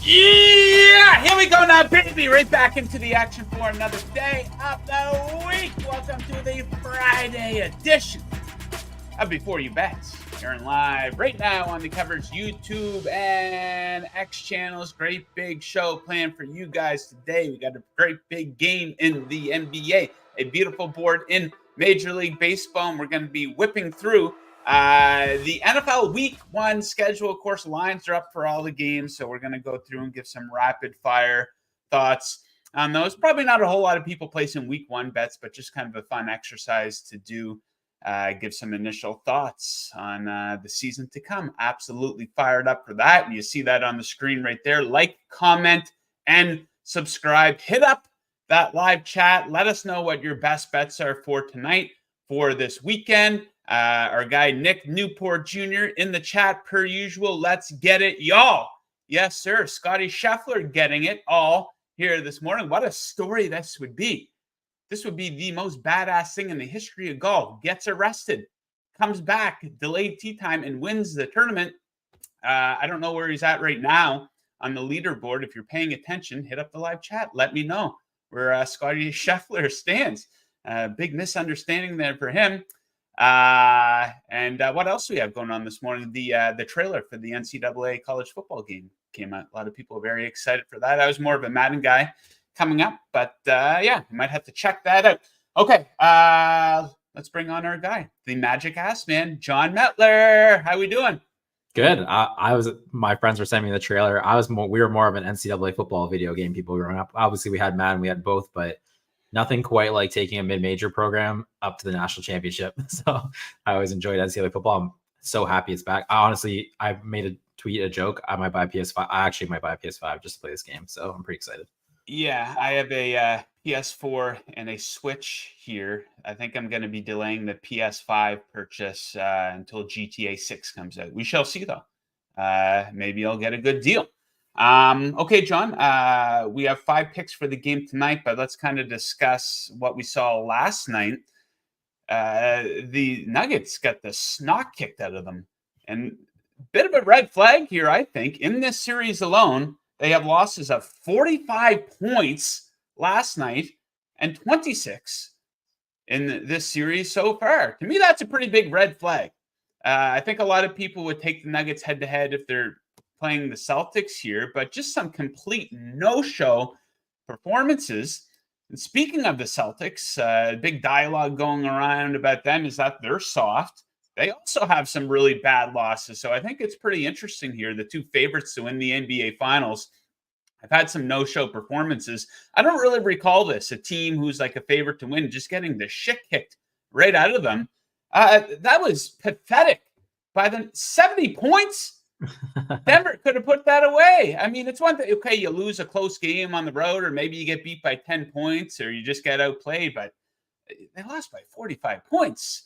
Yeah, here we go now, baby. Right back into the action for another day of the week. Welcome to the Friday edition of Before You Bet. Airing live right now on the Coverage YouTube and X channels. Great big show planned for you guys today. We got a great big game in the NBA, a beautiful board in Major League Baseball, and we're going to be whipping through the NFL Week 1 schedule. Of course, lines are up for all the games, so we're going to go through and give some rapid fire thoughts on those. Probably not a whole lot of people placing Week 1 bets, but just kind of a fun exercise to do. Give some initial thoughts on the season to come. Absolutely fired up for that. And you see that on the screen right there. Like, comment, and subscribe. Hit up that live chat. Let us know what your best bets are for tonight, for this weekend. Our guy Nick Newport Jr. in the chat per usual. Let's get it, y'all. Yes, sir. Scotty Scheffler getting it all here this morning. What a story this would be. This would be the most badass thing in the history of golf. Gets arrested, comes back, delayed tee time, and wins the tournament. I don't know where he's at right now on the leaderboard. If you're paying attention, hit up the live chat. Let me know where Scotty Scheffler stands. Big misunderstanding there for him. And what else do we have going on this morning? The trailer for the NCAA college football game came out. A lot of people are very excited for that. I was more of a Madden guy coming up, but yeah, you might have to check that out. Okay, let's bring on our guy, the magic ass man, Jon Metler. How we doing? Good. My friends were sending me the trailer. We were more of an NCAA football video game people growing up. Obviously, we had Madden, we had both, but nothing quite like taking a mid-major program up to the national championship. So I always enjoyed NCAA football. I'm so happy it's back. I made a tweet, a joke. I might buy a PS5. I actually might buy a PS5 just to play this game. So I'm pretty excited. Yeah, I have a PS4 and a Switch here. I think I'm going to be delaying the PS5 purchase until GTA 6 comes out. We shall see, though. Maybe I'll get a good deal. Okay, John, we have 5 picks for the game tonight, but let's kind of discuss what we saw last night. The Nuggets got the snot kicked out of them. And a bit of a red flag here, I think. In this series alone, they have losses of 45 points last night and 26 in this series so far. To me, that's a pretty big red flag. I think a lot of people would take the Nuggets head-to-head if they're playing the Celtics here, but just some complete no-show performances. And speaking of the Celtics, big dialogue going around about them is that they're soft. They also have some really bad losses. So I think it's pretty interesting here. The 2 favorites to win the NBA Finals have had some no-show performances. I don't really recall this, a team who's like a favorite to win just getting the shit kicked right out of them. That was pathetic. By the 70 points, Denver could have put that away. I mean, it's one thing, okay, you lose a close game on the road, or maybe you get beat by 10 points, or you just get outplayed, but they lost by 45 points.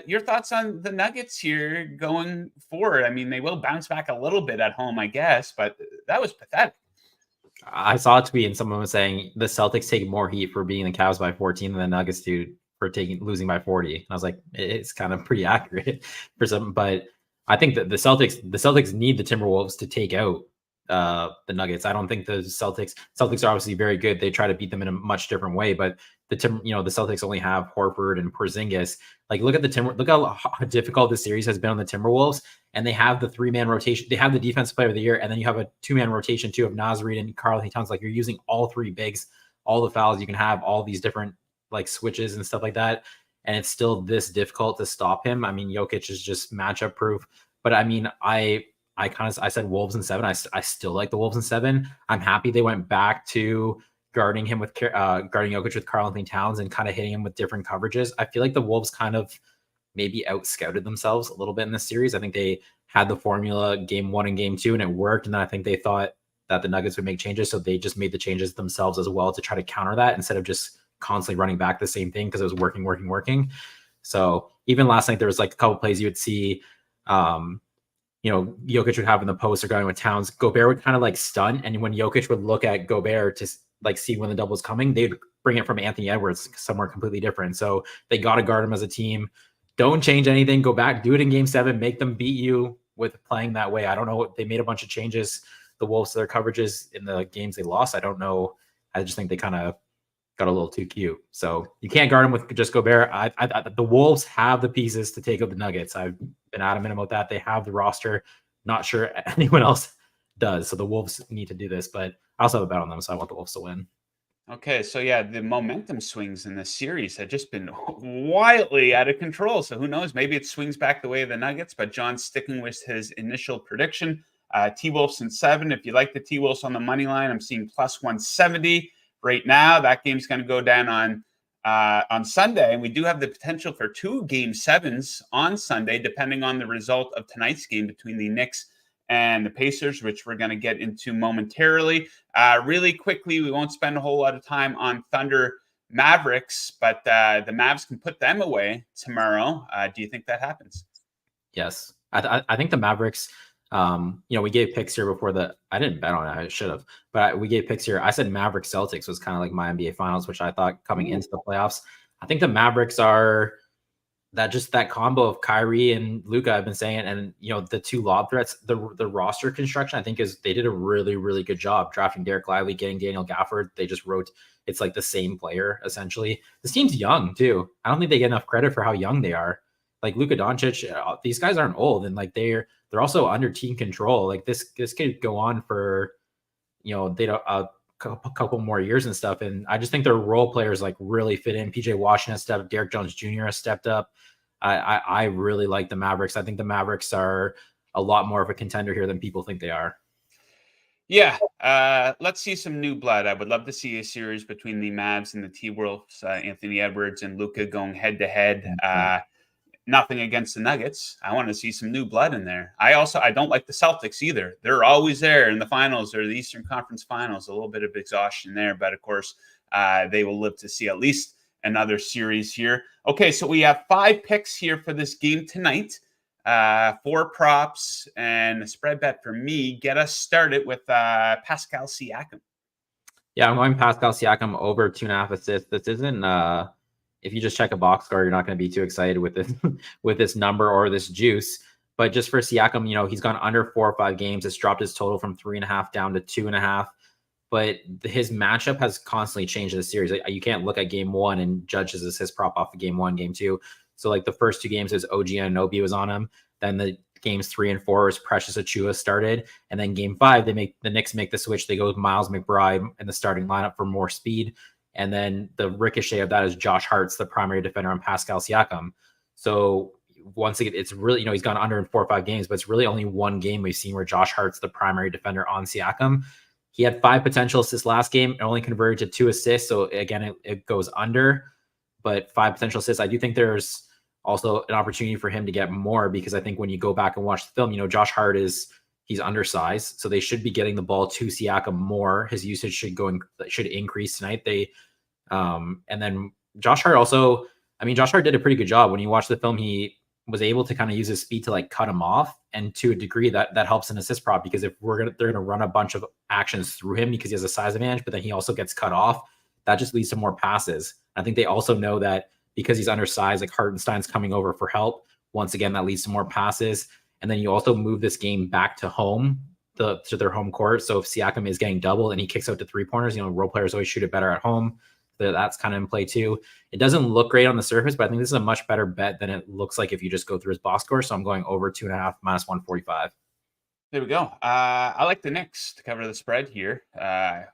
Your thoughts on the Nuggets here going forward? I mean, they will bounce back a little bit at home, I guess, but that was pathetic. I saw a tweet and someone was saying the Celtics take more heat for beating the Cavs by 14 than the Nuggets do for losing by 40. And I was like, it's kind of pretty accurate for some, but I think that the Celtics need the Timberwolves to take out the Nuggets. I don't think the Celtics are obviously very good. They try to beat them in a much different way, but the Celtics only have Horford and Porzingis. Like, look how difficult this series has been on the Timberwolves, and they have the 3-man rotation. They have the defensive player of the year, and then you have a 2-man rotation too of Naz Reid and Karl-Anthony Towns. Like, you're using all 3 bigs, all the fouls you can have, all these different like switches and stuff like that, and it's still this difficult to stop him. I mean, Jokic is just matchup proof, but I mean, I said Wolves in 7. I still like the Wolves in 7. I'm happy they went back to guarding Jokic with Karl-Anthony Towns and kind of hitting him with different coverages. I feel like the Wolves kind of maybe out-scouted themselves a little bit in this series. I think they had the formula game 1 and game 2, and it worked. And then I think they thought that the Nuggets would make changes, so they just made the changes themselves as well to try to counter that instead of just constantly running back the same thing because it was working. So even last night, there was like a couple plays you would see, Jokic would have in the post or going with Towns. Gobert would kind of like stun, and when Jokic would look at Gobert to like see when the double was coming, they'd bring it from Anthony Edwards somewhere completely different. So they got to guard him as a team. Don't change anything. Go back, do it in game 7, make them beat you with playing that way. I don't know. They made a bunch of changes the Wolves their coverages in the games they lost. I don't know. I just think they kind of got a little too cute. So you can't guard them with just Gobert. The Wolves have the pieces to take out the Nuggets. I've been adamant about that. They have the roster. Not sure anyone else does. So the Wolves need to do this, but I also have a bet on them, so I want the Wolves to win. Okay, so yeah, the momentum swings in this series have just been wildly out of control. So who knows? Maybe it swings back the way of the Nuggets, but John's sticking with his initial prediction. T-Wolves in 7. If you like the T-Wolves on the money line, I'm seeing plus 170 right now. That game's going to go down on Sunday, and we do have the potential for 2 game 7s on Sunday, depending on the result of tonight's game between the Knicks and the Pacers, which we're going to get into momentarily. Really quickly, we won't spend a whole lot of time on Thunder Mavericks, but the Mavs can put them away tomorrow. Do you think that happens? Yes. I think the Mavericks, we gave picks here before I didn't bet on it. I should have, but we gave picks here. I said Maverick Celtics was kind of like my NBA finals, which I thought coming into the playoffs. I think the Mavericks are that combo of Kyrie and Luka, I've been saying, and the 2 lob threats, the roster construction, I think they did a really, really good job drafting Derek Lively, getting Daniel Gafford. They just wrote, it's like the same player essentially. This team's young too. I don't think they get enough credit for how young they are. Like Luka Doncic, these guys aren't old, and like they're also under team control. Like this could go on for, they don't a couple more years and stuff. And I just think their role players like really fit in. PJ Washington has stepped up. Derek Jones Jr. has stepped up. I really like the Mavericks. I think the Mavericks are a lot more of a contender here than people think they are. Yeah, let's see some new blood. I would love to see a series between the Mavs and the T-Wolves, Anthony Edwards and Luka going head to head. Nothing against the Nuggets. I want to see some new blood in there. I don't like the Celtics either. They're always there in the finals or the Eastern Conference Finals. A little bit of exhaustion there, but of course, they will live to see at least another series here. Okay, so we have 5 picks here for this game tonight. 4 props and a spread bet for me. Get us started with Pascal Siakam. Yeah, I'm going Pascal Siakam over 2.5 assists. This isn't if you just check a box score, you're not going to be too excited with this with this number or this juice. But just for Siakam, he's gone under 4 or 5 games. It's dropped his total from 3.5 down to 2.5. But his matchup has constantly changed in the series. You can't look at game 1 and judge as his prop off of game 1, game 2. So like the first 2 games, it was OG Anunoby was on him. Then the games 3 and 4 was Precious Achiuwa started. And then game 5, the Knicks make the switch. They go with Miles McBride in the starting lineup for more speed. And then the ricochet of that is Josh Hart's the primary defender on Pascal Siakam. So once again, it's really, he's gone under in 4 or 5 games, but it's really only 1 game we've seen where Josh Hart's the primary defender on Siakam. He had 5 potential assists last game and only converted to 2 assists. So again, it goes under, but 5 potential assists. I do think there's also an opportunity for him to get more, because I think when you go back and watch the film, Josh Hart he's undersized. So they should be getting the ball to Siakam more. His usage should increase tonight. And then Josh Hart also, Josh Hart did a pretty good job. When you watch the film, he was able to kind of use his speed to like cut him off. And to a degree that helps an assist prop, because if they're going to run a bunch of actions through him because he has a size advantage, but then he also gets cut off, that just leads to more passes. I think they also know that because he's undersized, like Hartenstein's coming over for help. Once again, that leads to more passes. And then you also move this game back to home, to their home court. So if Siakam is getting doubled and he kicks out to 3-pointers, role players always shoot it better at home. That's kind of in play too. It doesn't look great on the surface, but I think this is a much better bet than it looks like if you just go through his box score. So I'm going over 2.5 minus 145. There we go. I like the Knicks to cover the spread here.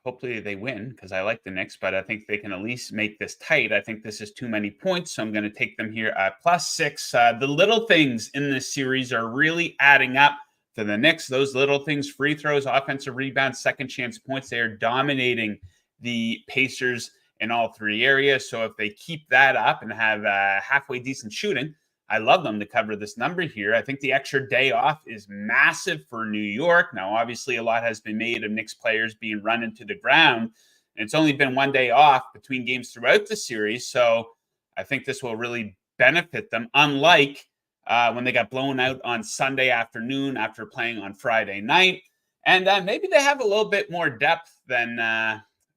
Hopefully they win, because I like the Knicks, but I think they can at least make this tight. I think this is too many points, so I'm going to take them here at +6. The little things in this series are really adding up for the Knicks. Those little things, free throws, offensive rebounds, second chance points, they are dominating the Pacers in all 3 areas. So if they keep that up and have halfway decent shooting, I love them to cover this number here. I think the extra day off is massive for New York. Now, obviously, a lot has been made of Knicks players being run into the ground. And it's only been 1 day off between games throughout the series. So I think this will really benefit them, unlike when they got blown out on Sunday afternoon after playing on Friday night. And maybe they have a little bit more depth than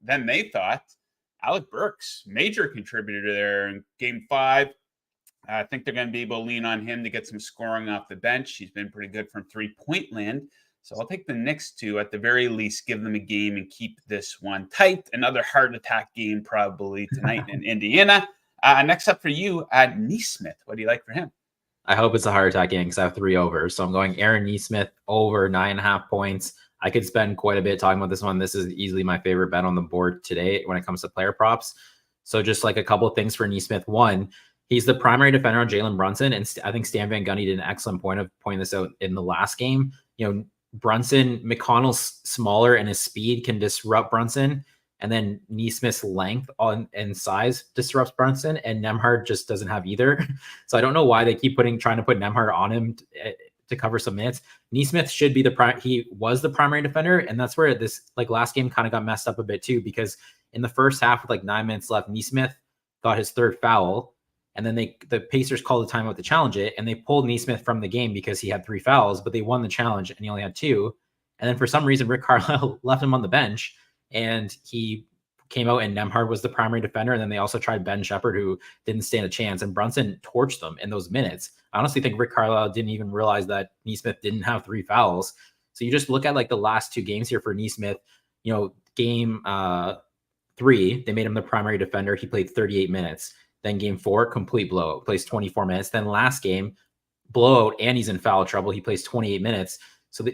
they thought. Alec Burks, major contributor there in game 5. I think they're going to be able to lean on him to get some scoring off the bench. He's been pretty good from 3-point land. So I'll take the Knicks to, at the very least, give them a game and keep this one tight. Another heart attack game probably tonight in Indiana. Next up for you, Neesmith. What do you like for him? I hope it's a heart attack game because I have 3 overs. So I'm going Aaron Neesmith over 9.5 points. I could spend quite a bit talking about this one. This is easily my favorite bet on the board today when it comes to player props. So just like a couple of things for Neesmith. One, he's the primary defender on Jalen Brunson. And I think Stan Van Gundy did an excellent point of pointing this out in the last game. You know, Brunson, McConnell's smaller and his speed can disrupt Brunson. And then Neesmith's length and size disrupts Brunson. And Nembhard just doesn't have either. So I don't know why they keep trying to put Nembhard on him to cover some minutes. Neesmith should be he was the primary defender. And that's where this last game kind of got messed up a bit too, because in the first half with 9 minutes left, Neesmith got his 3rd foul. And then the Pacers called the timeout to challenge it. And they pulled Neesmith from the game because he had 3 fouls, but they won the challenge and he only had 2. And then for some reason, Rick Carlisle left him on the bench and he came out and Nembhard was the primary defender. And then they also tried Ben Shepherd, who didn't stand a chance. And Brunson torched them in those minutes. I honestly think Rick Carlisle didn't even realize that Neesmith didn't have 3 fouls. So you just look at the last 2 games here for Neesmith. You know, game 3, they made him the primary defender. He played 38 minutes. Then game 4, complete blowout, plays 24 minutes. Then last game, blowout, and he's in foul trouble. He plays 28 minutes. So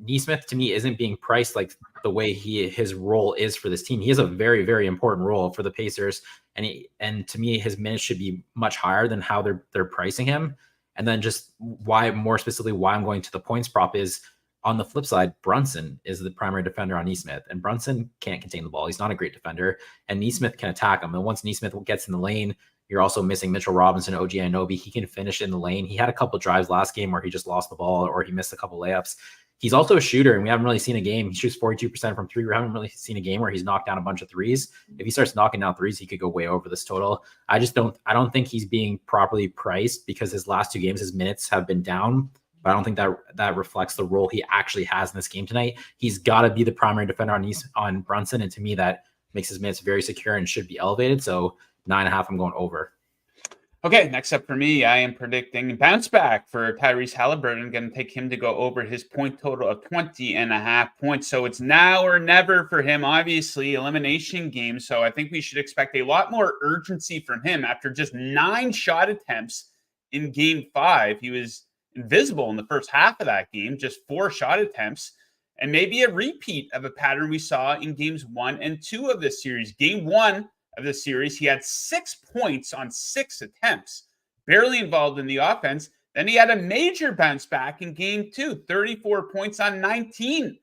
Neesmith to me isn't being priced like the way his role is for this team. He has a very, very important role for the Pacers, and to me his minutes should be much higher than how they're pricing him. And then just more specifically why I'm going to the points prop is on the flip side, Brunson is the primary defender on Neesmith, and Brunson can't contain the ball. He's not a great defender, and Neesmith can attack him. And once Neesmith gets in the lane, you're also missing Mitchell Robinson, OG Anunoby. He can finish in the lane. He had a couple drives last game where he just lost the ball or he missed a couple layups. He's also a shooter, and we haven't really seen a game. He shoots 42% from 3. We haven't really seen a game where he's knocked down a bunch of threes. If he starts knocking down threes, he could go way over this total. I don't think he's being properly priced because his last 2 games, his minutes have been down. But I don't think that reflects the role he actually has in this game tonight. He's got to be the primary defender on Brunson, and to me, that makes his minutes very secure and should be elevated. So 9.5, I'm going over. Okay, next up for me, I am predicting bounce back for Tyrese Halliburton. I'm going to take him to go over his point total of 20.5 points. So it's now or never for him, obviously, elimination game. So I think we should expect a lot more urgency from him after just 9 shot attempts in game 5. He was invisible in the first half of that game, just 4 shot attempts, and maybe a repeat of a pattern we saw in games 1 and 2 of this series. Game 1 of the series, he had 6 points on 6 attempts, barely involved in the offense. Then he had a major bounce back in game 2, 34 points on 19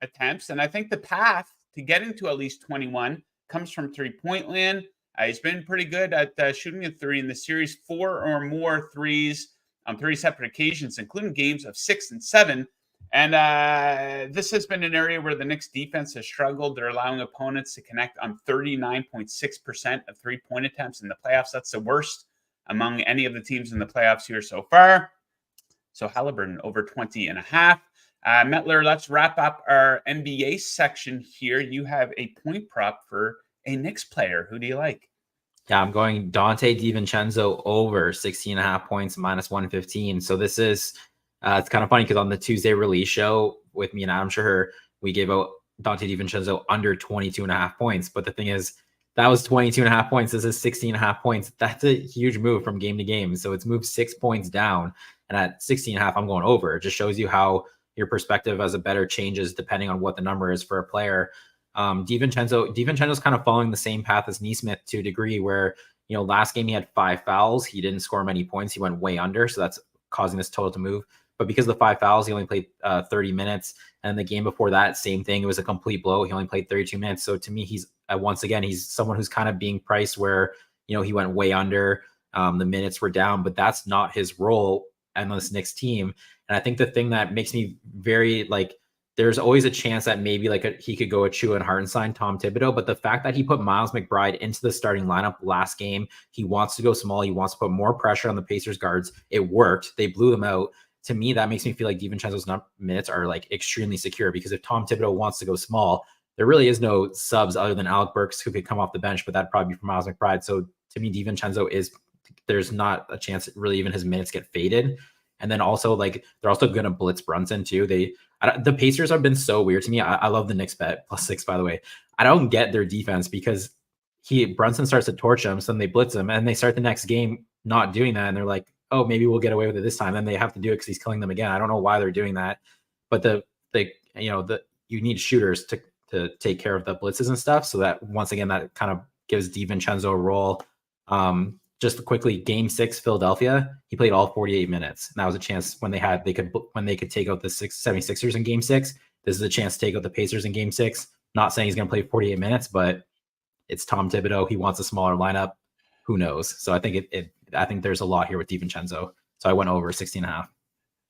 attempts. And I think the path to getting to at least 21 comes from 3-point land. He's been pretty good at shooting a 3 in the series, 4 or more threes on 3 separate occasions, including games of 6 and 7. And this has been an area where the Knicks defense has struggled. They're allowing opponents to connect on 39.6% of 3-point attempts in the playoffs. That's the worst among any of the teams in the playoffs here so far. So Halliburton over 20.5. Metler, let's wrap up our NBA section here. You have a point prop for a Knicks player. Who do you like? Yeah, I'm going Dante DiVincenzo over 16.5 points, minus 115. So this is it's kind of funny because on the Tuesday release show with me and Adam Shaher, we gave out Dante DiVincenzo under 22.5 points. But the thing is, that was 22.5 points. This is 16.5 points. That's a huge move from game to game. So it's moved 6 points down. And at 16.5, I'm going over. It just shows you how your perspective as a better changes depending on what the number is for a player. DiVincenzo's kind of following the same path as Neesmith to a degree where, you know, last game he had 5 fouls. He didn't score many points. He went way under. So that's causing this total to move. But because of the 5 fouls, he only played 30 minutes. And the game before that, same thing. It was a complete blow. He only played 32 minutes. So to me, he's someone who's kind of being priced where, you know, he went way under. The minutes were down, but that's not his role on this Knicks team. And I think the thing that makes me very there's always a chance that maybe he could go Achua and Hartenstein, Tom Thibodeau. But the fact that he put Miles McBride into the starting lineup last game, he wants to go small. He wants to put more pressure on the Pacers guards. It worked. They blew them out. To me, that makes me feel like DiVincenzo's minutes are extremely secure, because if Tom Thibodeau wants to go small, there really is no subs other than Alec Burks who could come off the bench, but that'd probably be for Miles McBride. So to me, DiVincenzo there's not a chance that really even his minutes get faded. And then also like they're also going to blitz Brunson too. The Pacers have been so weird to me. I love the Knicks bet +6, by the way. I don't get their defense because Brunson starts to torch them, so then they blitz him, and they start the next game not doing that, and they're like, oh, maybe we'll get away with it this time. Then they have to do it because he's killing them again. I don't know why they're doing that, but you need shooters to take care of the blitzes and stuff, so that once again that kind of gives DiVincenzo a role. Just quickly, Game 6, Philadelphia, he played all 48 minutes. And that was a chance when they could take out the 76ers in Game 6. This is a chance to take out the Pacers in Game 6. Not saying he's going to play 48 minutes, but it's Tom Thibodeau. He wants a smaller lineup. Who knows? So I think I think there's a lot here with DiVincenzo. So I went over 16.5.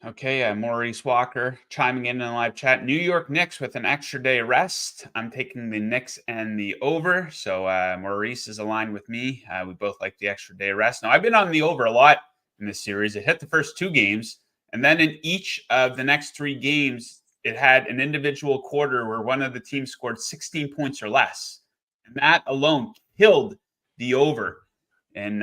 Okay, Maurice Walker chiming in the live chat. New York Knicks with an extra day rest. I'm taking the Knicks and the over. So Maurice is aligned with me. We both like the extra day rest. Now, I've been on the over a lot in this series. It hit the first 2 games. And then in each of the next 3 games, it had an individual quarter where one of the teams scored 16 points or less. And that alone killed the over in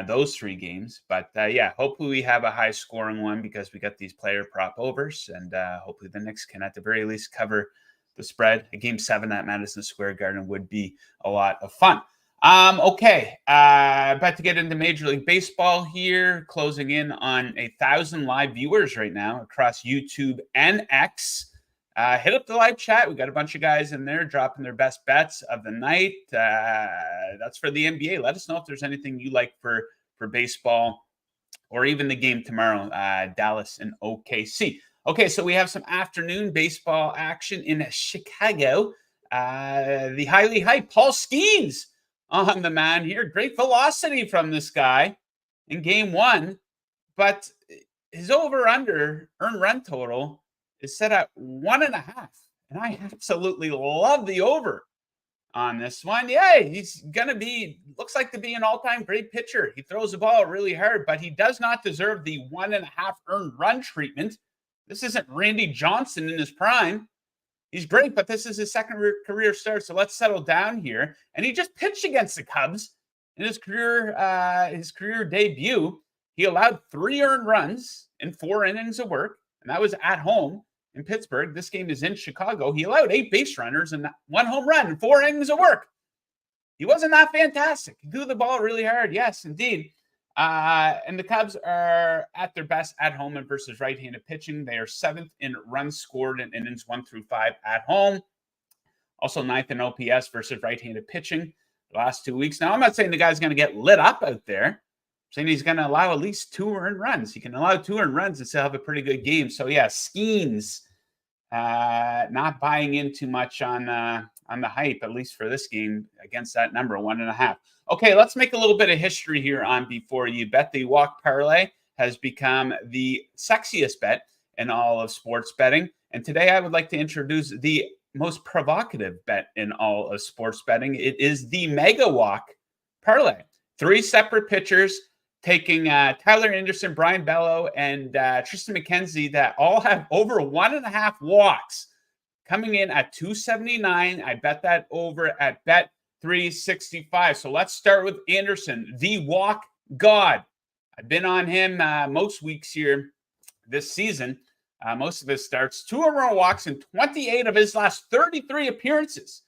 those 3 games. But hopefully we have a high scoring one because we got these player prop overs, and hopefully the Knicks can at the very least cover the spread. A Game 7 at Madison Square Garden would be a lot of fun. About to get into Major League Baseball here, closing in on 1,000 live viewers right now across YouTube and X. Hit up the live chat. We got a bunch of guys in there dropping their best bets of the night. That's for the NBA. Let us know if there's anything you like for baseball or even the game tomorrow, Dallas and OKC. Okay, so we have some afternoon baseball action in Chicago. The highly hyped Paul Skeens on the man here. Great velocity from this guy in Game 1, but his over-under earned run total is set at 1.5. And I absolutely love the over on this one. Yeah, he's going to looks like to be an all-time great pitcher. He throws the ball really hard, but he does not deserve the 1.5 earned run treatment. This isn't Randy Johnson in his prime. He's great, but this is his second career start. So let's settle down here. And he just pitched against the Cubs in his career debut. He allowed 3 earned runs in 4 innings of work, and that was at home in Pittsburgh. This game is in Chicago. He allowed 8 base runners and 1 home run and 4 innings of work. He wasn't that fantastic. He threw the ball really hard. Yes, indeed. And the Cubs are at their best at home and versus right-handed pitching. They are 7th in runs scored in innings 1 through 5 at home. Also 9th in OPS versus right-handed pitching the last 2 weeks. Now, I'm not saying the guy's going to get lit up out there. I'm saying he's going to allow at least 2 earned runs. He can allow 2 earned runs and still have a pretty good game. So, yeah, Skeens not buying in too much on the hype, at least for this game, against that number, 1.5. Okay, let's make a little bit of history here on Before You Bet. The walk parlay has become the sexiest bet in all of sports betting. And today I would like to introduce the most provocative bet in all of sports betting. It is the mega walk parlay. 3 separate pitchers taking Tyler Anderson, Brian Bello, and Tristan McKenzie that all have over 1.5 walks, coming in at 279. I bet that over at bet 365. So let's start with Anderson, the walk god. I've been on him most weeks here this season. Most of his starts, 2 or more walks in 28 of his last 33 appearances.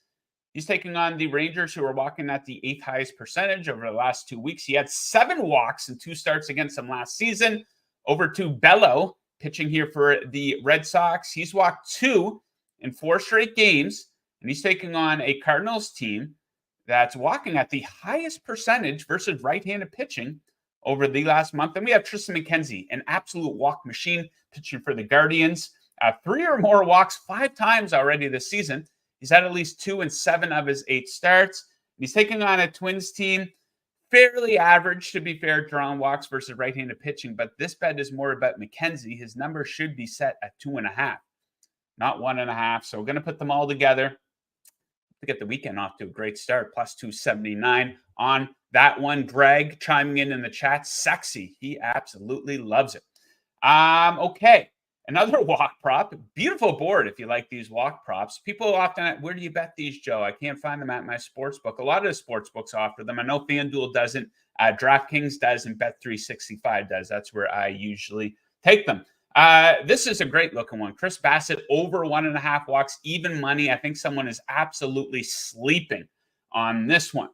He's taking on the Rangers, who are walking at the 8th highest percentage over the last 2 weeks. He had 7 walks in 2 starts against them last season. Over to Bello, pitching here for the Red Sox. He's walked 2 in 4 straight games, and he's taking on a Cardinals team that's walking at the highest percentage versus right-handed pitching over the last month. And we have Tristan McKenzie, an absolute walk machine, pitching for the Guardians. 3 or more walks 5 times already this season. He's had at least 2 in 7 of his 8 starts. He's taking on a Twins team, fairly average, to be fair, drawn walks versus right-handed pitching. But this bet is more about McKenzie. His number should be set at 2.5, not 1.5. So we're going to put them all together to get the weekend off to a great start. Plus 279 on that one. Greg chiming in the chat. Sexy. He absolutely loves it. Okay. Another walk prop. Beautiful board if you like these walk props. People often, where do you bet these, Joe? I can't find them at my sports book. A lot of the sports books offer them. I know FanDuel doesn't. DraftKings does, and Bet365 does. That's where I usually Take them. This is a great looking one. Chris Bassett over 1.5 walks, even money. I think someone is absolutely sleeping on this one.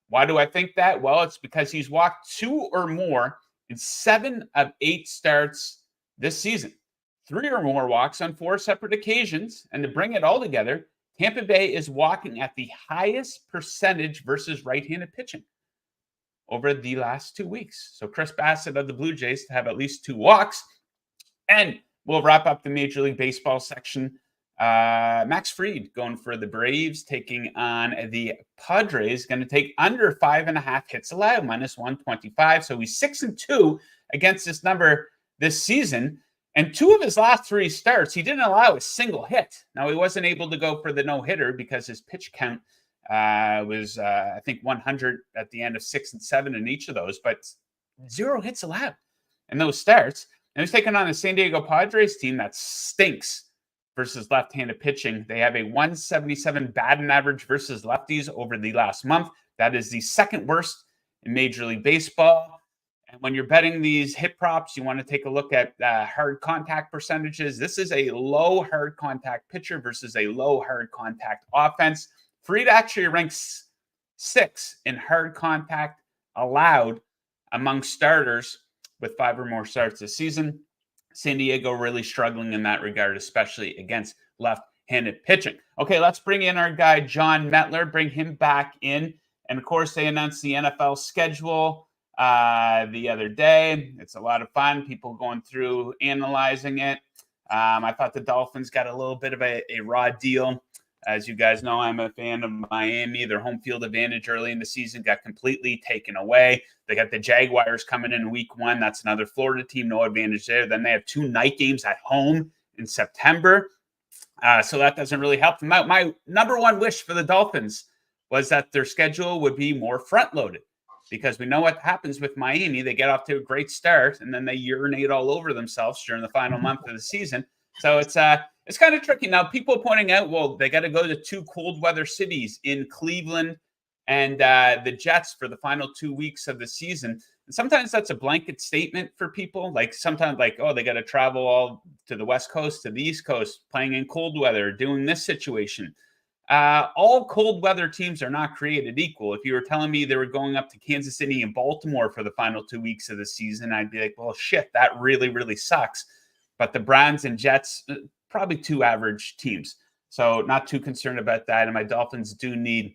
Why do I think that? Well, it's because he's walked 2 or more in 7 of 8 starts this season. 3 or more walks on 4 separate occasions. And to bring it all together, Tampa Bay is walking at the highest percentage versus right-handed pitching over the last 2 weeks. So Chris Bassett of the Blue Jays to have at least 2 walks. And we'll wrap up the Major League Baseball section. Max Fried going for the Braves, taking on the Padres, going to take under 5.5 hits allowed, -125. So he's 6-2 against this number this season. And 2 of his last 3 starts, he didn't allow a single hit. Now, he wasn't able to go for the no-hitter because his pitch count was, I think, 100 at the end of 6 and 7 in each of those, but 0 hits allowed in those starts. And he's taking on the San Diego Padres team that stinks versus left-handed pitching. They have a 177 batting average versus lefties over the last month. That is the second worst in Major League Baseball. And when you're betting these hit props, you want to take a look at hard contact percentages. This is a low hard contact pitcher versus a low hard contact offense. Fried actually ranks 6 in hard contact allowed among starters with 5 or more starts this season. San Diego really struggling in that regard, especially against left-handed pitching. Okay, let's bring in our guy, Jon Metler, bring him back in. And, of course, they announced the NFL schedule the other day. It's a lot of fun, people going through, analyzing it. I thought the Dolphins got a little bit of a raw deal. As you guys know, I'm a fan of Miami. Their home field advantage early in the season got completely taken away. They got the Jaguars coming in week 1. That's another Florida team, no advantage there. Then they have 2 night games at home in September. So that doesn't really help them out. My number one wish for the Dolphins was that their schedule would be more front-loaded, because we know what happens with Miami. They get off to a great start, and then they urinate all over themselves during the final month of the season. So it's kind of tricky. Now, people pointing out, well, they got to go to 2 cold weather cities in Cleveland and the Jets for the final 2 weeks of the season. And sometimes that's a blanket statement for people. Like sometimes like, oh, they got to travel all to the West Coast, to the East Coast, playing in cold weather, doing this situation. All cold weather teams are not created equal. If you were telling me they were going up to Kansas City and Baltimore for the final 2 weeks of the season, I'd be like, well, shit, that really, really sucks. But the Browns and Jets, probably 2 average teams. So not too concerned about that. And my Dolphins do need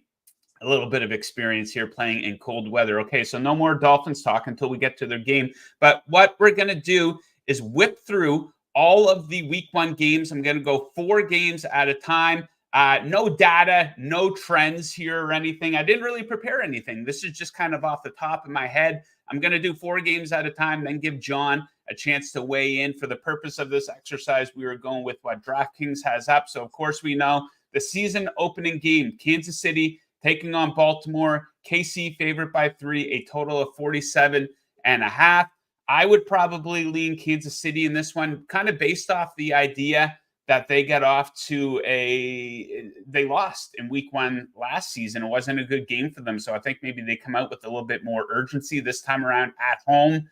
a little bit of experience here playing in cold weather. Okay, so no more Dolphins talk until we get to their game. But what we're going to do is whip through all of the week 1 games. I'm going to go 4 games at a time. No data, no trends here or anything. I didn't really prepare anything. This is just kind of off the top of my head. I'm going to do 4 games at a time, then give John a chance to weigh in. For the purpose of this exercise, we were going with what DraftKings has up. So, of course, we know the season opening game, Kansas City taking on Baltimore. KC favored by 3, a total of 47.5. I would probably lean Kansas City in this one, kind of based off the idea that they got off to they lost in week 1 last season. It wasn't a good game for them. So I think maybe they come out with a little bit more urgency this time around at home.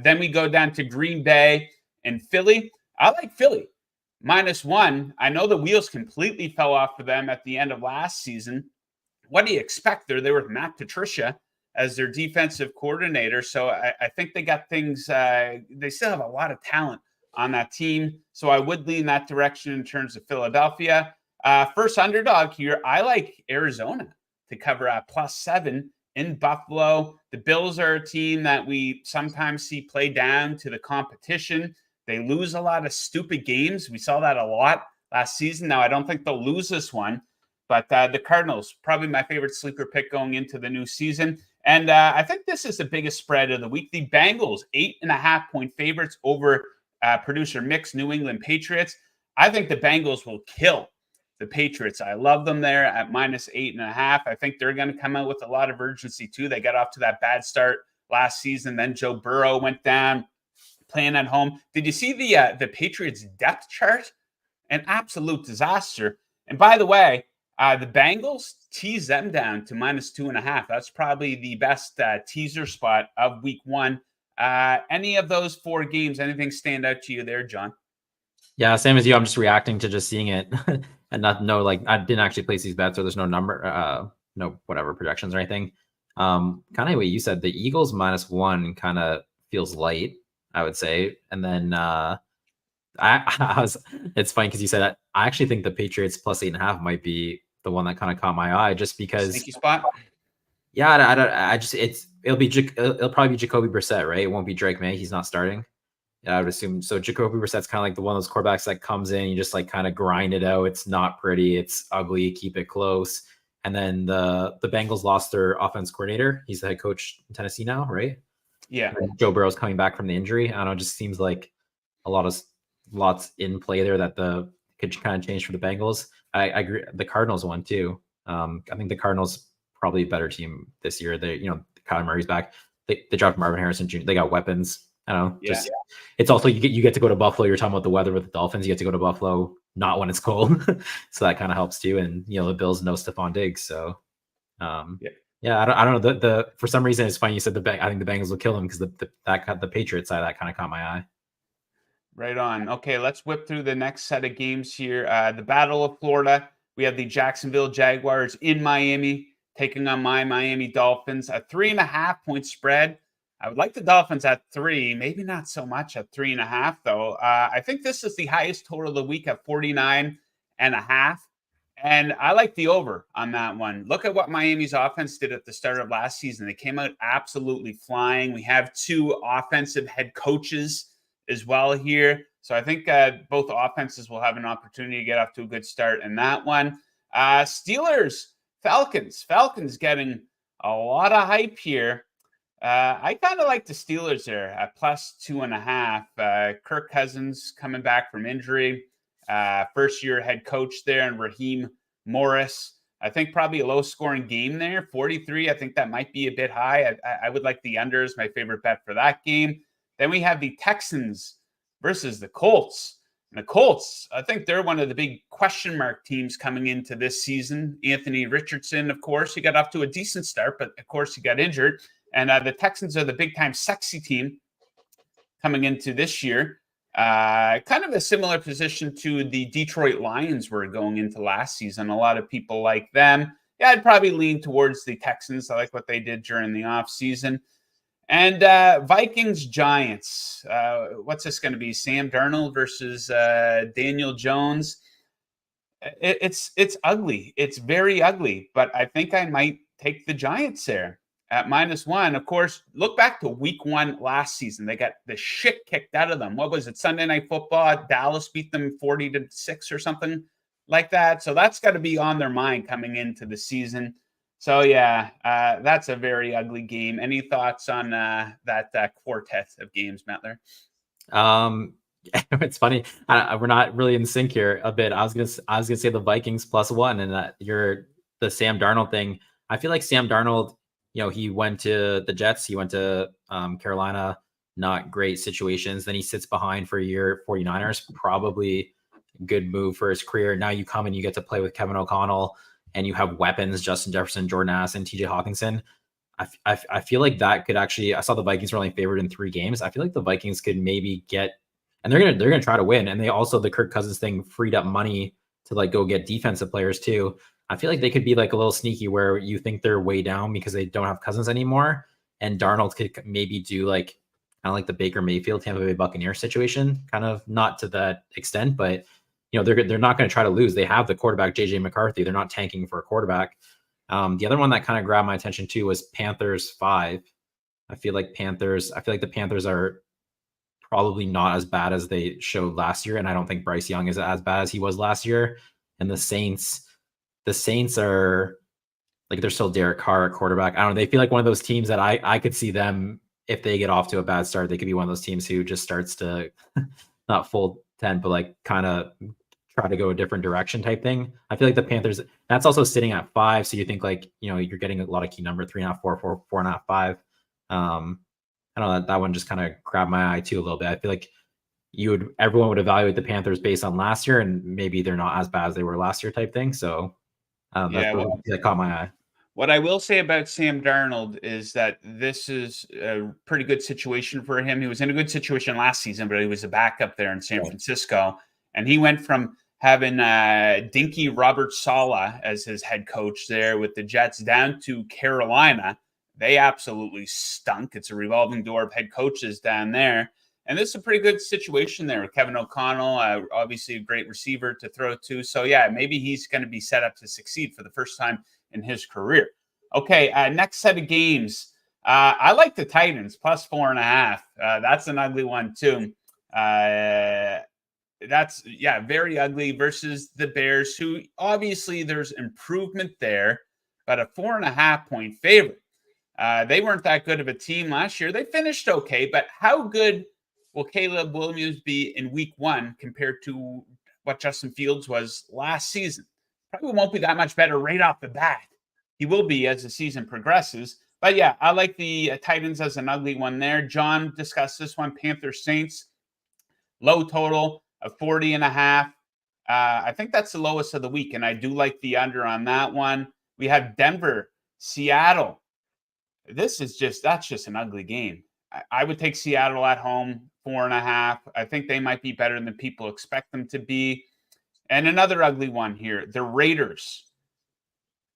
Then we go down to Green Bay and Philly. I like Philly -1. I know the wheels completely fell off for them at the end of last season. What do you expect? They were with Matt Patricia as their defensive coordinator. So I think they got things. They still have a lot of talent on that team. So I would lean that direction in terms of Philadelphia. First underdog here, I like Arizona to cover at +7 in Buffalo. The Bills are a team that we sometimes see play down to the competition. They lose a lot of stupid games. We saw that a lot last season. Now, I don't think they'll lose this one, but the Cardinals, probably my favorite sleeper pick going into the new season. And I think this is the biggest spread of the week. The Bengals, 8.5-point favorites over producer Mick's New England Patriots. I think the Bengals will kill the Patriots. I love them there at -8.5. I think they're going to come out with a lot of urgency too. They got off to that bad start last season. Then Joe Burrow went down playing at home. Did you see the Patriots depth chart? An absolute disaster. And by the way, the Bengals tease them down to -2.5. That's probably the best teaser spot of week 1 Any of those 4 games, anything stand out to you there, John? Yeah, same as you. I'm just reacting to just seeing it and not know, like, I didn't actually place these bets, or there's no number, no whatever projections or anything. Kind of what you said, the Eagles -1 kind of feels light, I would say. And then I was, it's funny because you said that. I actually think the Patriots +8.5 might be the one that kind of caught my eye, just because. Sneaky spot. Yeah, I just, it'll probably be Jacoby Brissett, right? It won't be Drake May. He's not starting. Yeah, I would assume so. Jacoby Brissett's kind of like the one of those quarterbacks that comes in, you just like kind of grind it out. It's not pretty, it's ugly, keep it close. And then the Bengals lost their offense coordinator. He's the head coach in Tennessee now, right? Yeah. And Joe Burrow's coming back from the injury. I don't know, it just seems like lots in play there that could kind of change for the Bengals. I agree. The Cardinals won too. I think the Cardinals probably a better team this year. Kyler Murray's back. They dropped Marvin Harrison Jr. They got weapons. I don't know. Yeah. It's also you get to go to Buffalo. You're talking about the weather with the Dolphins. You get to go to Buffalo not when it's cold, so that kind of helps too. And the Bills know Stephon Diggs, so yeah. I don't know. The for some reason it's funny you said I think the Bengals will kill them because the Patriots side that kind of caught my eye. Right on. Okay, let's whip through the next set of games here. The Battle of Florida. We have the Jacksonville Jaguars in Miami taking on my Miami Dolphins. A 3.5-point spread. I would like the Dolphins at 3, maybe not so much at 3.5 though. I think this is the highest total of the week at 49.5. And I like the over on that one. Look at what Miami's offense did at the start of last season. They came out absolutely flying. We have 2 offensive head coaches as well here. So I think both offenses will have an opportunity to get off to a good start in that one. Steelers, Falcons getting a lot of hype here. I kind of like the Steelers there at +2.5. Kirk Cousins coming back from injury. First-year head coach there, and Raheem Morris. I think probably a low-scoring game there. 43, I think that might be a bit high. I would like the unders, my favorite bet for that game. Then we have the Texans versus the Colts. And the Colts, I think they're one of the big question mark teams coming into this season. Anthony Richardson, of course, he got off to a decent start, but of course he got injured. And the Texans are the big-time sexy team coming into this year. Kind of a similar position to the Detroit Lions were going into last season. A lot of people like them. Yeah, I'd probably lean towards the Texans. I like what they did during the offseason. And Vikings-Giants. What's this going to be? Sam Darnold versus Daniel Jones. It's ugly. It's very ugly. But I think I might take the Giants there at -1. Of course, look back to week 1 last season. They got the shit kicked out of them. What was it? Sunday Night Football. Dallas beat them 40-6 or something like that. So that's got to be on their mind coming into the season. So, yeah, that's a very ugly game. Any thoughts on that quartet of games, Metler? It's funny. We're not really in sync here a bit. I was gonna say the Vikings +1, and that the Sam Darnold thing. I feel like Sam Darnold, he went to the Jets, he went to Carolina, not great situations. Then he sits behind for a year, 49ers, probably good move for his career. Now you come and you get to play with Kevin O'Connell, and you have weapons, Justin Jefferson, Jordan Addison, and TJ Hawkinson. I feel like that could actually, I saw the Vikings were only favored in 3 games. I feel like the Vikings could maybe get, and they're gonna try to win. And they also, the Kirk Cousins thing freed up money to like go get defensive players too. I feel like they could be like a little sneaky where you think they're way down because they don't have Cousins anymore. And Darnold could maybe do like kind of like the Baker Mayfield Tampa Bay Buccaneers situation, kind of not to that extent, but they're not going to try to lose. They have the quarterback, JJ McCarthy. They're not tanking for a quarterback. The other one that kind of grabbed my attention too was Panthers 5. I feel like the Panthers are probably not as bad as they showed last year. And I don't think Bryce Young is as bad as he was last year. And the Saints are like, they're still Derek Carr at quarterback. I don't know. They feel like one of those teams that I could see them, if they get off to a bad start, they could be one of those teams who just starts to not full 10, but like kind of try to go a different direction type thing. I feel like the Panthers, that's also sitting at 5. So you think like, you're getting a lot of key number, 3.5, 4, 4.5, 5. I don't know, that one just kind of grabbed my eye too a little bit. I feel like everyone would evaluate the Panthers based on last year, and maybe they're not as bad as they were last year type thing. So that caught my eye. What I will say about Sam Darnold is that this is a pretty good situation for him. He was in a good situation last season, but he was a backup there in San Francisco. And he went from having Dinky Robert Saleh as his head coach there with the Jets down to Carolina. They absolutely stunk. It's a revolving door of head coaches down there. And this is a pretty good situation there with Kevin O'Connell, obviously a great receiver to throw to. So, yeah, maybe he's going to be set up to succeed for the first time in his career. Okay, next set of games. I like the Titans plus 4.5. That's an ugly one too. That's very ugly versus the Bears, who obviously there's improvement there, but a 4.5-point favorite. They weren't that good of a team last year. They finished okay, but how good will Caleb Williams be in week 1 compared to what Justin Fields was last season? Probably won't be that much better right off the bat. He will be as the season progresses. But yeah, I like the Titans as an ugly one there. John discussed this one, Panthers Saints, low total of 40.5. I think that's the lowest of the week, and I do like the under on that one. We have Denver, Seattle. That's just an ugly game. I would take Seattle at home, 4.5. I think they might be better than people expect them to be. And another ugly one here, the Raiders,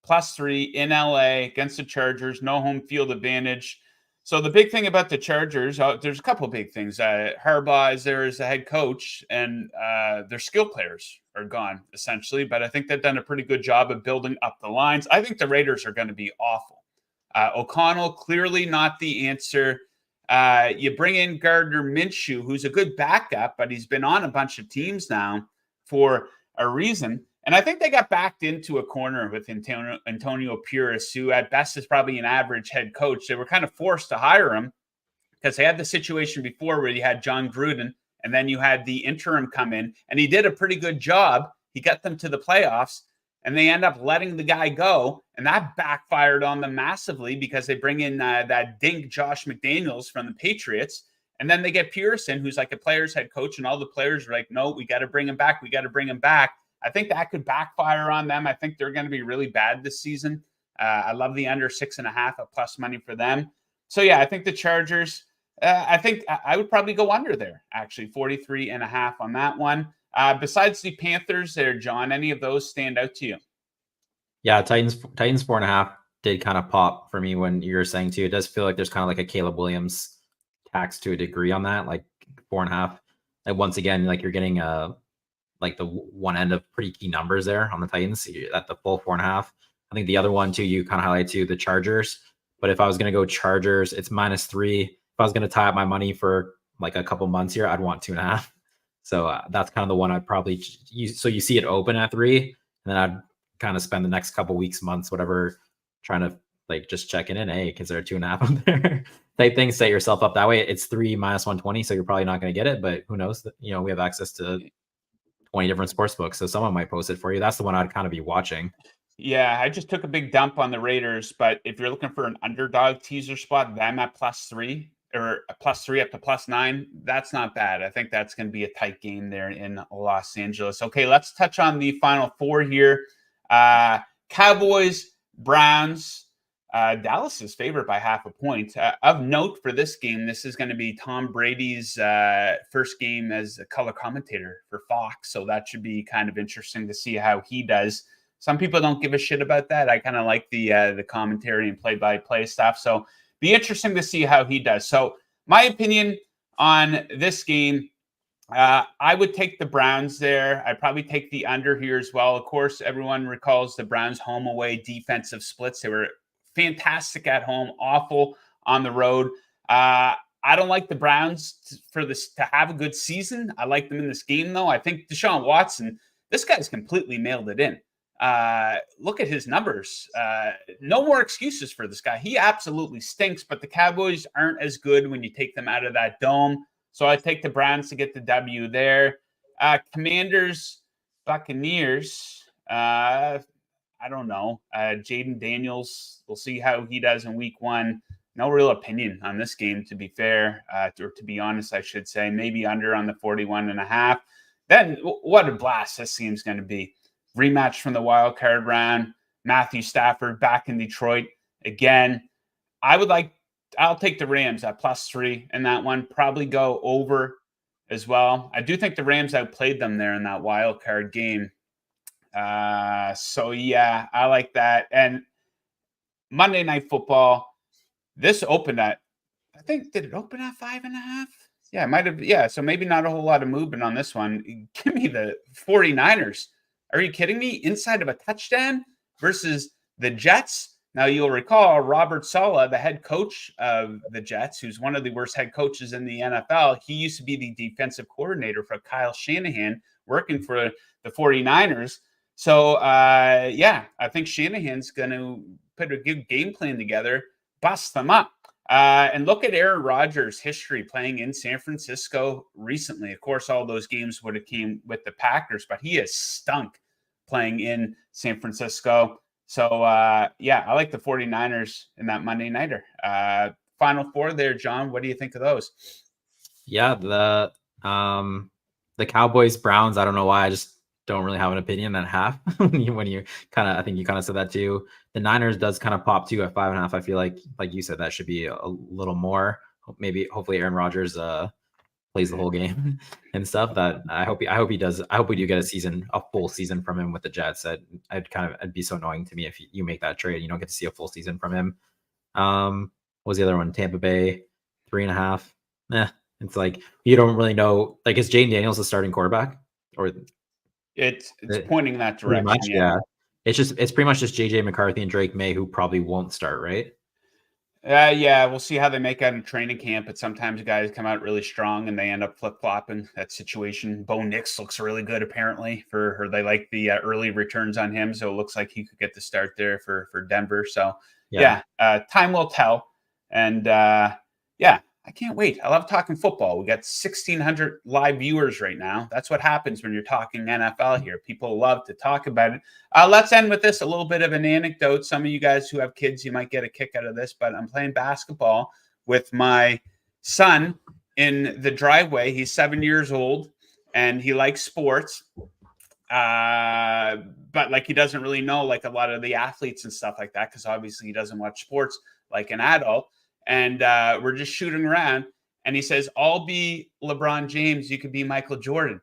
+3 in LA against the Chargers, no home field advantage. So the big thing about the Chargers, there's a couple of big things. Harbaugh is there as a head coach, and their skill players are gone, essentially. But I think they've done a pretty good job of building up the lines. I think the Raiders are going to be awful. O'Connell, clearly not the answer. You bring in Gardner Minshew, who's a good backup, but he's been on a bunch of teams now for a reason. And I think they got backed into a corner with Antonio Pierce, who at best is probably an average head coach. They were kind of forced to hire him because they had the situation before where you had John Gruden and then you had the interim come in, and he did a pretty good job. He got them to the playoffs, and they end up letting the guy go, and that backfired on them massively because they bring in that dink Josh McDaniels from the Patriots, and then they get Pearson, who's like a player's head coach, and all the players are like, no, we got to bring him back. We got to bring him back. I think that could backfire on them. I think they're going to be really bad this season. I love the under 6.5 at plus money for them. So, yeah, I think the Chargers, I think I would probably go under there, actually, 43.5 on that one. Besides the Panthers there, John, any of those stand out to you? Yeah, Titans 4.5 did kind of pop for me when you were saying too. It does feel like there's kind of like a Caleb Williams tax to a degree on that, like 4.5. And once again, like you're getting like the one end of pretty key numbers there on the Titans at the full 4.5. I think the other one too, you kind of highlight too, the Chargers. But if I was going to go Chargers, it's -3. If I was going to tie up my money for like a couple months here, I'd want 2.5. So that's kind of the one I'd probably use. So you see it open at 3, and then I'd kind of spend the next couple weeks, months, whatever, trying to like just checking in. Hey, is there a 2.5 on there? Type thing, set yourself up that way. It's 3 -120, so you're probably not going to get it, but who knows? You know, we have access to 20 different sports books, so someone might post it for you. That's the one I'd kind of be watching. Yeah, I just took a big dump on the Raiders, but if you're looking for an underdog teaser spot, them at +3 or a +3 up to +9, that's not bad. I think that's going to be a tight game there in Los Angeles. Okay, let's touch on the Final Four here. Cowboys, Browns. Dallas is favored by 0.5 point. Of note for this game, this is going to be Tom Brady's first game as a color commentator for Fox, so that should be kind of interesting to see how he does. Some people don't give a shit about that. I kind of like the commentary and play-by-play stuff, so be interesting to see how he does. So my opinion on this game, I would take the Browns there. I'd probably take the under here as well. Of course, everyone recalls the Browns home-away defensive splits. They were fantastic at home, awful on the road. I don't like the Browns to have a good season. I like them in this game, though. I think Deshaun Watson, this guy's completely mailed it in. Look at his numbers. No more excuses for this guy. He absolutely stinks, but the Cowboys aren't as good when you take them out of that dome. So I take the Browns to get the W there. Commanders, Buccaneers. I don't know. Jaden Daniels, we'll see how he does in week 1. No real opinion on this game, to be fair, or to be honest, I should say. Maybe under on the 41.5. Then what a blast this game's going to be. Rematch from the wild card round. Matthew Stafford back in Detroit again. I'll take the Rams at +3 in that one. Probably go over as well. I do think the Rams outplayed them there in that wild card game. So yeah, I like that. And Monday Night Football, this opened at, I think, did it open at 5.5? Yeah, it might have. Yeah, so maybe not a whole lot of movement on this one. Give me the 49ers. Are you kidding me? Inside of a touchdown versus the Jets. Now, you'll recall Robert Saleh, the head coach of the Jets, who's one of the worst head coaches in the NFL. He used to be the defensive coordinator for Kyle Shanahan, working for the 49ers. So, yeah, I think Shanahan's going to put a good game plan together, bust them up. And look at Aaron Rodgers' history playing in San Francisco recently. Of course, all those games would have came with the Packers, but he has stunk playing in San Francisco. So, yeah, I like the 49ers in that Monday nighter. Final four there, John. What do you think of those? Yeah, the Cowboys Browns. I don't know why. I just don't really have an opinion at half. when you kind of, I think you kind of said that too. The Niners does kind of pop too at 5.5. I feel like you said, that should be a little more. Maybe, hopefully, Aaron Rodgers plays the whole game and stuff. That I hope he does. I hope we do get a full season from him with the Jets. It'd be so annoying to me if you make that trade, you don't get to see a full season from him. What was the other one? Tampa Bay 3.5. It's like you don't really know. Like, is Jaden Daniels the starting quarterback, or it's pointing in that direction? Much, yeah. It's pretty much just JJ McCarthy and Drake May, who probably won't start, right? Yeah, we'll see how they make out in training camp. But sometimes guys come out really strong and they end up flip-flopping that situation. Bo Nix looks really good, apparently. They like the early returns on him, so it looks like he could get the start there for Denver. So yeah, time will tell. And yeah, I can't wait. I love talking football. We got 1,600 live viewers right now. That's what happens when you're talking NFL here. People love to talk about it. Let's end with this, a little bit of an anecdote. Some of you guys who have kids, you might get a kick out of this, but I'm playing basketball with my son in the driveway. He's 7 years old, and he likes sports. But like, he doesn't really know like a lot of the athletes and stuff like that, because obviously he doesn't watch sports like an adult. And we're just shooting around. And he says, I'll be LeBron James. You could be Michael Jordan.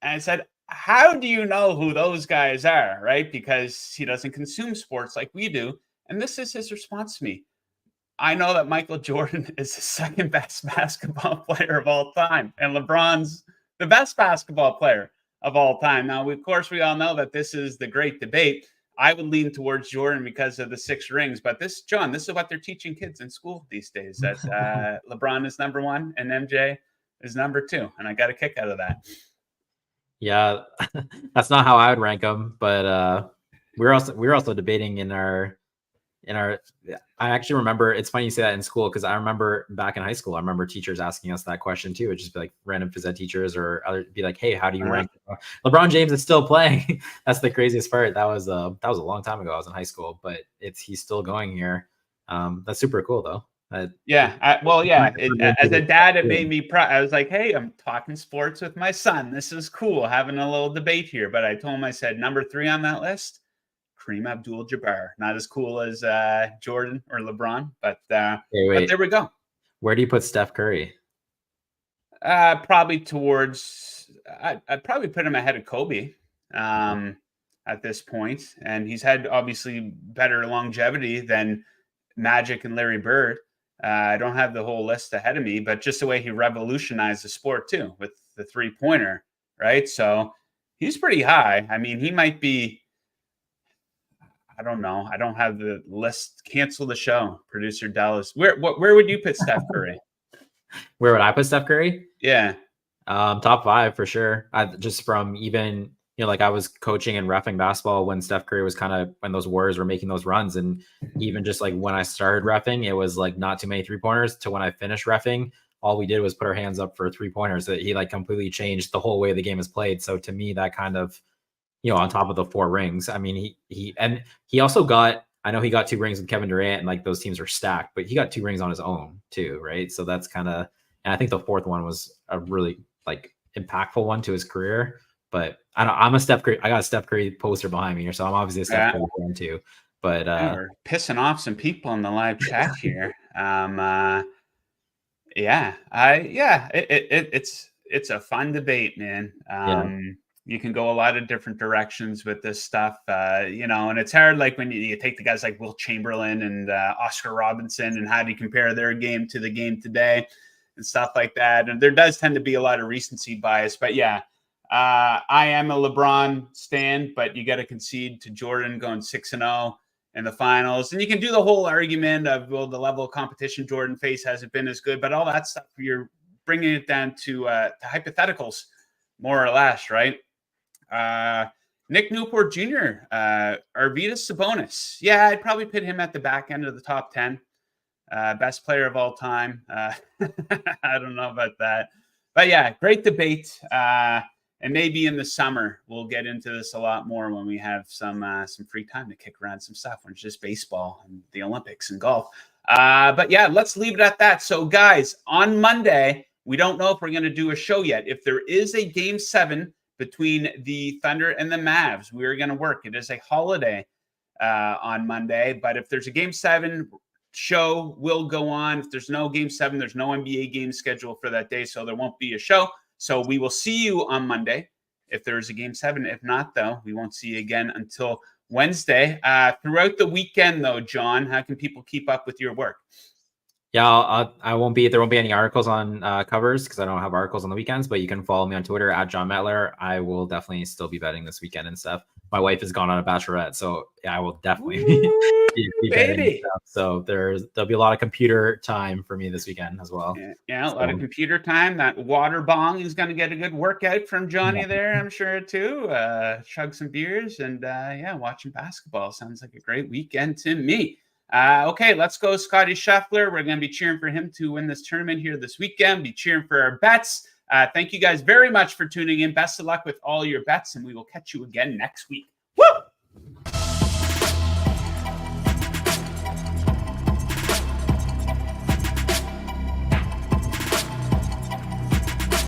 And I said, how do you know who those guys are? Right? Because he doesn't consume sports like we do. And this is his response to me. I know that Michael Jordan is the second best basketball player of all time. And LeBron's the best basketball player of all time. Now, of course, we all know that this is the great debate. I would lean towards Jordan because of the 6 rings. But this is what they're teaching kids in school these days, that LeBron is number 1 and MJ is number 2. And I got a kick out of that. Yeah, that's not how I would rank them. But we were also debating in our I actually remember, it's funny you say that in school, because I remember back in high school, I remember teachers asking us that question too. It'd just be like random phys ed teachers or be like, hey, how do you rank LeBron James is still playing? That's the craziest part. That was a long time ago. I was in high school, but he's still going here. That's super cool though. As a dad, it made me proud. I was like, hey, I'm talking sports with my son. This is cool, having a little debate here. But I told him, I said, number 3 on that list, Kareem Abdul-Jabbar. Not as cool as Jordan or LeBron, but but there we go. Where do you put Steph Curry? Probably towards. I'd probably put him ahead of Kobe at this point, and he's had obviously better longevity than Magic and Larry Bird. I don't have the whole list ahead of me, but just the way he revolutionized the sport too with the 3-pointer, right? So he's pretty high. I mean, he might be. I don't know. I don't have the list. Cancel the show, producer Dallas. Where would you put Steph Curry? Where would I put Steph Curry? Yeah. Top 5 for sure. Just from even, like I was coaching and reffing basketball when Steph Curry was when those Warriors were making those runs. And even just like when I started reffing, it was like not too many 3-pointers, to when I finished reffing, all we did was put our hands up for 3-pointers. That he like completely changed the whole way the game is played. So to me, that kind of, on top of the 4 rings, I mean, he also got, I know he got 2 rings with Kevin Durant, and like those teams are stacked, but he got 2 rings on his own too, right? So that's kind of, and I think the 4th one was a really like impactful one to his career. But I'm a Steph Curry. I got a Steph Curry poster behind me here, so I'm obviously a Steph Curry fan too. But we're pissing off some people in the live chat here. It's a fun debate, man. You can go a lot of different directions with this stuff, and it's hard. Like when you take the guys like Will Chamberlain and Oscar Robinson, and how do you compare their game to the game today and stuff like that. And there does tend to be a lot of recency bias, but yeah. I am a LeBron stan, but you got to concede to Jordan going 6-0 in the finals. And you can do the whole argument of, well, the level of competition Jordan faced hasn't been as good, but all that stuff, you're bringing it down to hypotheticals, more or less, right? Nick Newport Jr., Arvydas Sabonis. Yeah, I'd probably put him at the back end of the top 10. Best player of all time. I don't know about that. But yeah, great debate. And maybe in the summer, we'll get into this a lot more when we have some free time to kick around some stuff when it's just baseball and the Olympics and golf. But yeah, let's leave it at that. So guys, on Monday, we don't know if we're going to do a show yet. If there is a Game 7 between the Thunder and the Mavs, we're going to work. It is a holiday on Monday. But if there's a Game 7, show will go on. If there's no Game 7, there's no NBA game scheduled for that day, so there won't be a show. So we will see you on Monday if there's a Game 7. If not, though, we won't see you again until Wednesday. Throughout the weekend, though, John, how can people keep up with your work? Yeah, I won't be. There won't be any articles on covers because I don't have articles on the weekends. But you can follow me on Twitter at Jon Metler. I will definitely still be betting this weekend and stuff. My wife has gone on a bachelorette, so yeah, I will definitely be betting stuff. So there'll be a lot of computer time for me this weekend as well. Yeah, a lot of computer time. That water bong is going to get a good workout from Johnny there, I'm sure too. Chug some beers and watching basketball sounds like a great weekend to me. Okay, let's go Scotty Scheffler. We're going to be cheering for him to win this tournament here this weekend. Be cheering for our bets. Thank you guys very much for tuning in. Best of luck with all your bets, and we will catch you again next week.